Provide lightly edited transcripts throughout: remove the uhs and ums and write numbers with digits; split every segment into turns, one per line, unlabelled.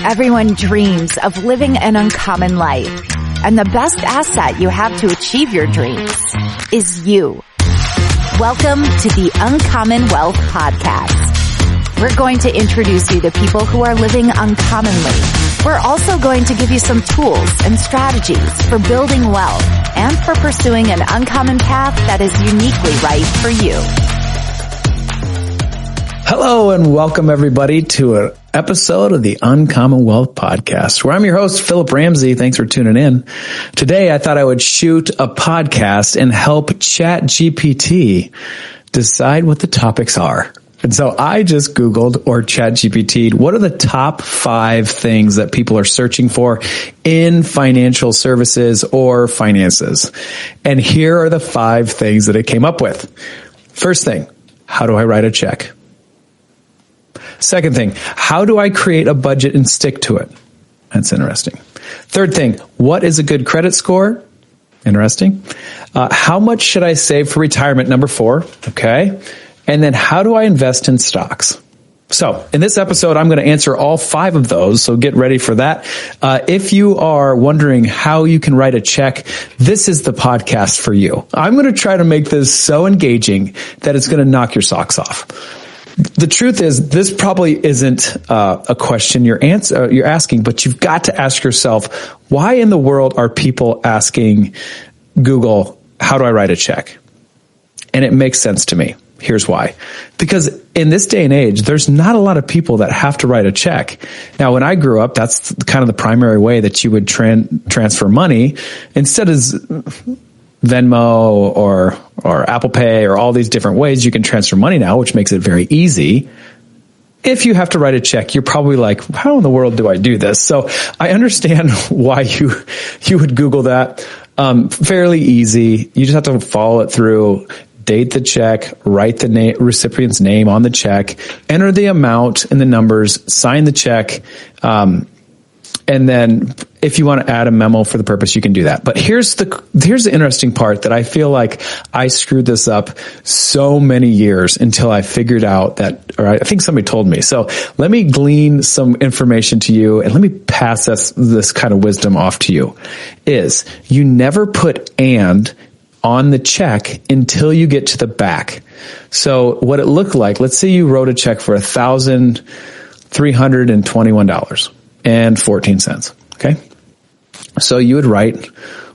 Everyone dreams of living an uncommon life, and the best asset you have to achieve your dreams is you. Welcome to the Uncommon Wealth Podcast. We're going to introduce you to people who are living uncommonly. We're also going to give you some tools and strategies for building wealth and for pursuing an uncommon path that is uniquely right for you.
Hello and welcome everybody to an episode of the Uncommon Wealth Podcast, where I'm your host, Phillip Ramsey. Thanks for tuning in. Today, I thought I would shoot a podcast and help ChatGPT decide what the topics are. And so I just Googled or ChatGPT'd what are the top 5 things that people are searching for in financial services or finances. And here are the 5 things that it came up with. First thing, how do I write a check? Second thing, how do I create a budget and stick to it? That's interesting. Third thing, what is a good credit score? Interesting. How much should I save for retirement? Number 4. Okay. And then how do I invest in stocks? So in this episode, I'm going to answer all 5 of those. So get ready for that. If you are wondering how you can write a check, this is the podcast for you. I'm going to try to make this so engaging that it's going to knock your socks off. The truth is, this probably isn't a question you're asking, but you've got to ask yourself, why in the world are people asking Google, how do I write a check? And it makes sense to me. Here's why. Because in this day and age, there's not a lot of people that have to write a check. Now, when I grew up, that's kind of the primary way that you would transfer money. Instead of Venmo or Apple Pay or all these different ways you can transfer money now, which makes it very easy. If you have to write a check, you're probably like, how in the world do I do this? So I understand why you would Google that. Fairly easy. You just have to follow it through, date the check, write the recipient's name on the check, enter the amount and the numbers, sign the check, and then if you want to add a memo for the purpose, you can do that. But here's the interesting part that I feel like I screwed this up so many years until I figured out that, or I think somebody told me. So let me glean some information to you and let me pass this kind of wisdom off to you. Is you never put "and" on the check until you get to the back. So what it looked like, let's say you wrote a check for $1,321.14. Okay. So you would write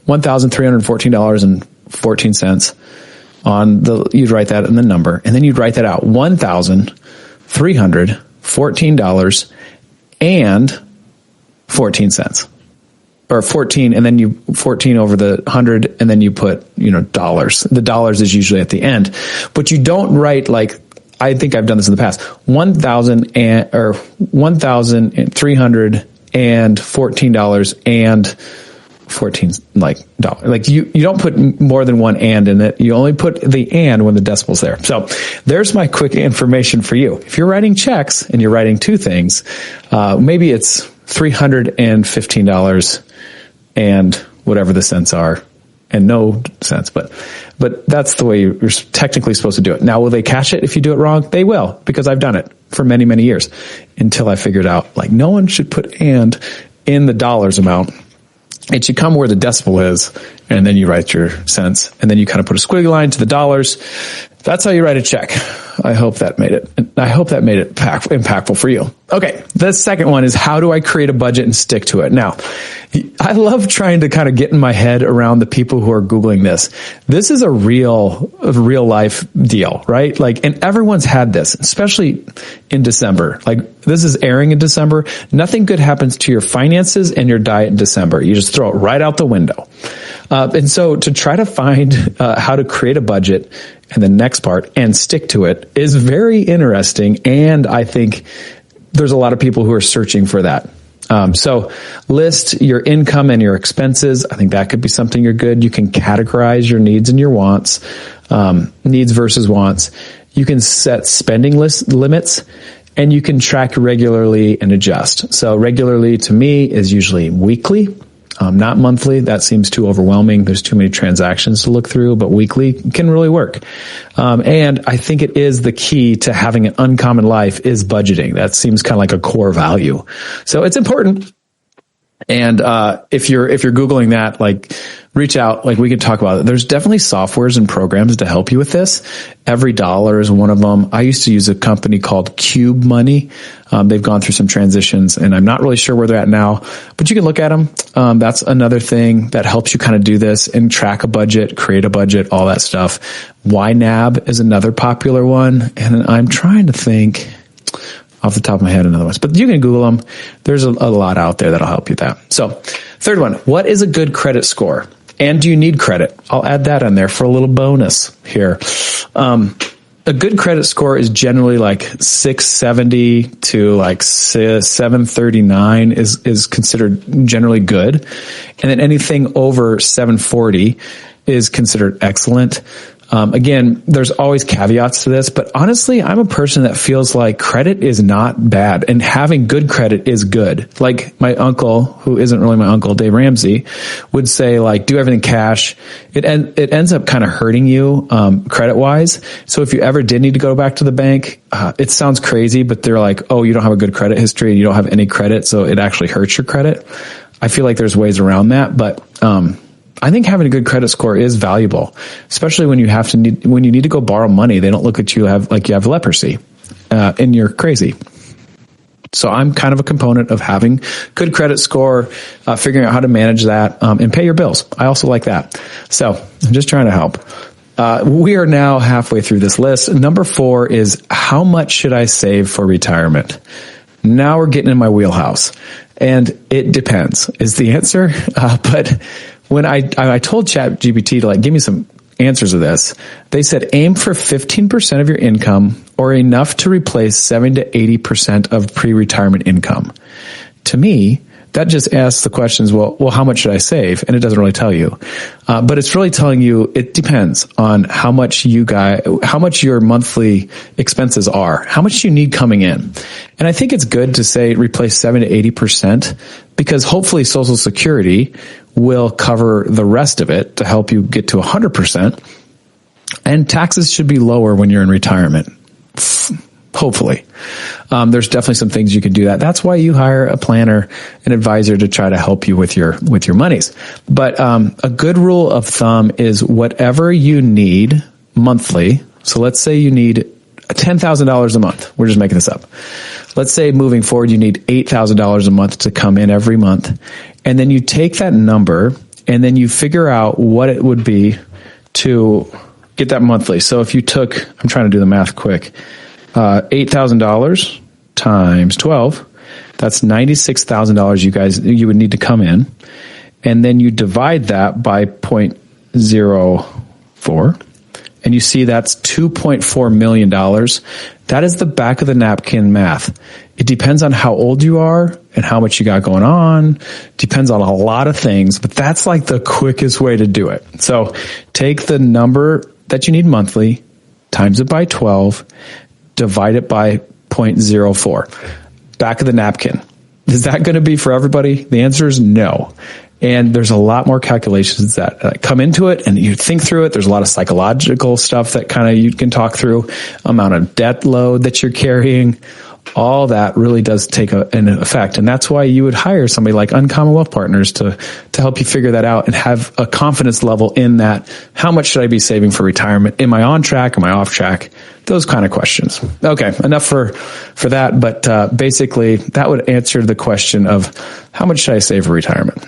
$1,314.14 you'd write that in the number, and then you'd write that out, $1,314.14. Or 14, and then you 14 over the 100, and then you put, dollars. The dollars is usually at the end, but you don't write like, I think I've done this in the past, $1,314.14 like you don't put more than one "and" in it. You only put the "and" when the decimal's there. So there's my quick information for you. If you're writing checks and you're writing 2 things, maybe it's $315 and whatever the cents are, and no cents, but that's the way you're technically supposed to do it. Now, will they catch it if you do it wrong? They will, because I've done it for many, many years until I figured out, like, no one should put "and" in the dollars amount. It should come where the decimal is, and then you write your cents, and then you kind of put a squiggly line to the dollars. That's how you write a check. I hope that made it impactful for you. Okay. The second one is, how do I create a budget and stick to it? Now, I love trying to kind of get in my head around the people who are Googling this. This is a real life deal, right? Like, and everyone's had this, especially in December. Like, this is airing in December. Nothing good happens to your finances and your diet in December. You just throw it right out the window. And so to try to find how to create a budget, and the next part, and stick to it, is very interesting. And I think there's a lot of people who are searching for that. So list your income and your expenses. I think that could be something you're good. You can categorize your needs and your wants, needs versus wants. You can set spending limits, and you can track regularly and adjust. So regularly to me is usually weekly. Not monthly. That seems too overwhelming. There's too many transactions to look through, but weekly can really work. And I think it is the key to having an uncommon life is budgeting. That seems kind of like a core value. So it's important. And if you're Googling that, like, reach out, like, we could talk about it. There's definitely softwares and programs to help you with this. Every Dollar is one of them. I used to use a company called Cube Money. They've gone through some transitions, and I'm not really sure where they're at now, but you can look at them. That's another thing that helps you kind of do this and track a budget, create a budget, all that stuff. YNAB is another popular one, and I'm trying to think off the top of my head another one, but you can Google them. There's a lot out there that'll help you with that. So, third one, what is a good credit score? And do you need credit? I'll add that on there for a little bonus here. A good credit score is generally like 670 to like 739 is considered generally good. And then anything over 740 is considered excellent. Again, there's always caveats to this, but honestly, I'm a person that feels like credit is not bad and having good credit is good. Like my uncle, who isn't really my uncle, Dave Ramsey, would say, like, do everything cash. It ends up kind of hurting you, credit wise. So if you ever did need to go back to the bank, it sounds crazy, but they're like, oh, you don't have a good credit history and you don't have any credit. So it actually hurts your credit. I feel like there's ways around that, but, I think having a good credit score is valuable, especially when you need to go borrow money. They don't look at you like you have leprosy, and you're crazy. So I'm kind of a component of having good credit score, figuring out how to manage that, and pay your bills. I also like that. So I'm just trying to help. We are now halfway through this list. Number 4 is, how much should I save for retirement? Now we're getting in my wheelhouse, and it depends is the answer. But when I told ChatGPT to, like, give me some answers of this, they said aim for 15% of your income or enough to replace 70 to 80% of pre-retirement income. To me, that just asks the questions, well, how much should I save? And it doesn't really tell you. But it's really telling you it depends on how much your monthly expenses are, how much you need coming in. And I think it's good to say replace 70 to 80% because hopefully Social Security will cover the rest of it to help you get to 100%. And taxes should be lower when you're in retirement. Hopefully. There's definitely some things you can do that. That's why you hire a planner, an advisor to try to help you with your monies. But, a good rule of thumb is whatever you need monthly. So let's say you need $10,000 a month. We're just making this up. Let's say moving forward, you need $8,000 a month to come in every month. And then you take that number and then you figure out what it would be to get that monthly. So if you took, I'm trying to do the math quick, $8,000 times 12, that's $96,000 you would need to come in. And then you divide that by 0.04 and you see that's $2.4 million. That is the back of the napkin math. It depends on how old you are and how much you got going on. Depends on a lot of things, but that's like the quickest way to do it. So take the number that you need monthly, times it by 12, divide it by 0.04. Back of the napkin. Is that going to be for everybody? The answer is no. And there's a lot more calculations that come into it and you think through it. There's a lot of psychological stuff that kind of you can talk through, amount of debt load that you're carrying. All that really does take an effect. And that's why you would hire somebody like Uncommon Wealth Partners to help you figure that out and have a confidence level in that. How much should I be saving for retirement? Am I on track? Am I off track? Those kind of questions. Okay, enough for that. But basically, that would answer the question of how much should I save for retirement?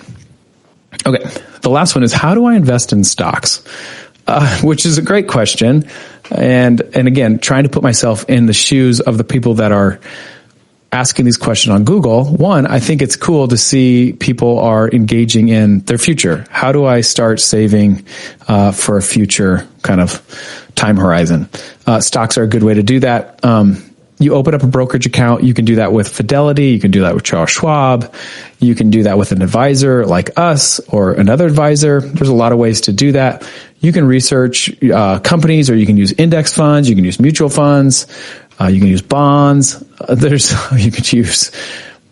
Okay, the last one is, how do I invest in stocks? Which is a great question. And again, trying to put myself in the shoes of the people that are asking these questions on Google. One, I think it's cool to see people are engaging in their future. How do I start saving for a future kind of time horizon? Stocks are a good way to do that. You open up a brokerage account. You can do that with Fidelity. You can do that with Charles Schwab. You can do that with an advisor like us or another advisor. There's a lot of ways to do that. You can research companies, or you can use index funds. You can use mutual funds. You can use bonds. You can use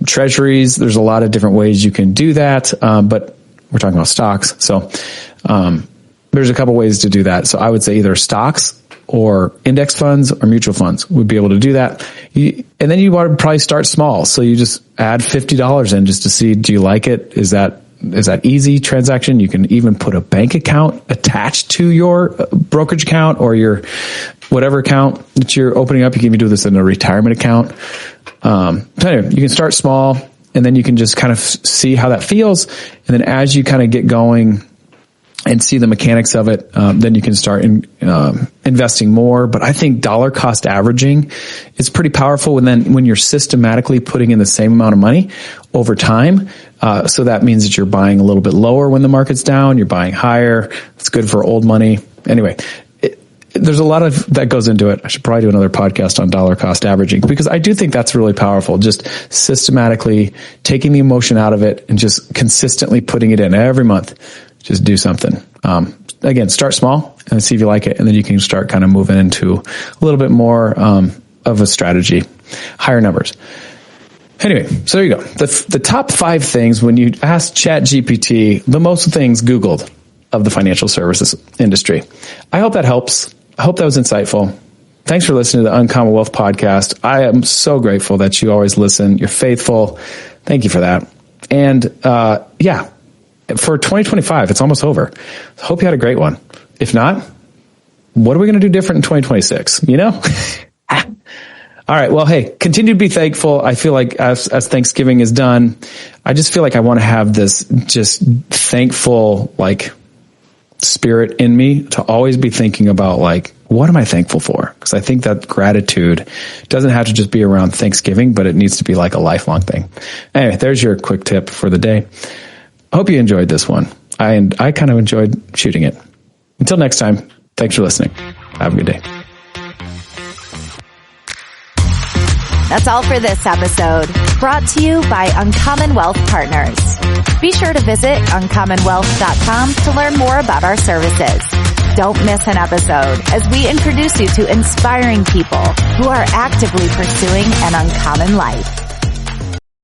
treasuries. There's a lot of different ways you can do that. But We're talking about stocks. So, there's a couple ways to do that. So I would say either stocks or index funds or mutual funds would be able to do that. And then you want to probably start small. So you just add $50 in just to see, do you like it? Is that easy transaction? You can even put a bank account attached to your brokerage account or your whatever account that you're opening up. You can even do this in a retirement account. Anyway, you can start small and then you can just kind of see how that feels. And then as you kind of get going and see the mechanics of it, then you can start investing more. But I think dollar cost averaging is pretty powerful when you're systematically putting in the same amount of money over time. So that means that you're buying a little bit lower when the market's down, you're buying higher. It's good for old money. Anyway, there's a lot of that goes into it. I should probably do another podcast on dollar cost averaging because I do think that's really powerful. Just systematically taking the emotion out of it and just consistently putting it in every month. Just do something. Again, start small and see if you like it. And then you can start kind of moving into a little bit more of a strategy, higher numbers. Anyway, so there you go. The top 5 things when you ask ChatGPT, the most things Googled of the financial services industry. I hope that helps. I hope that was insightful. Thanks for listening to the Uncommon Wealth podcast. I am so grateful that you always listen. You're faithful. Thank you for that. And for 2025, it's almost over. I hope you had a great one. If not, what are we going to do different in 2026? You know? All right. Well, hey, continue to be thankful. I feel like as Thanksgiving is done, I just feel like I want to have this just thankful, spirit in me to always be thinking about what am I thankful for? Because I think that gratitude doesn't have to just be around Thanksgiving, but it needs to be like a lifelong thing. Anyway, there's your quick tip for the day. I hope you enjoyed this one. I kind of enjoyed shooting it. Until next time, thanks for listening. Have a good day.
That's all for this episode, brought to you by Uncommon Wealth Partners. Be sure to visit uncommonwealth.com to learn more about our services. Don't miss an episode as we introduce you to inspiring people who are actively pursuing an uncommon life.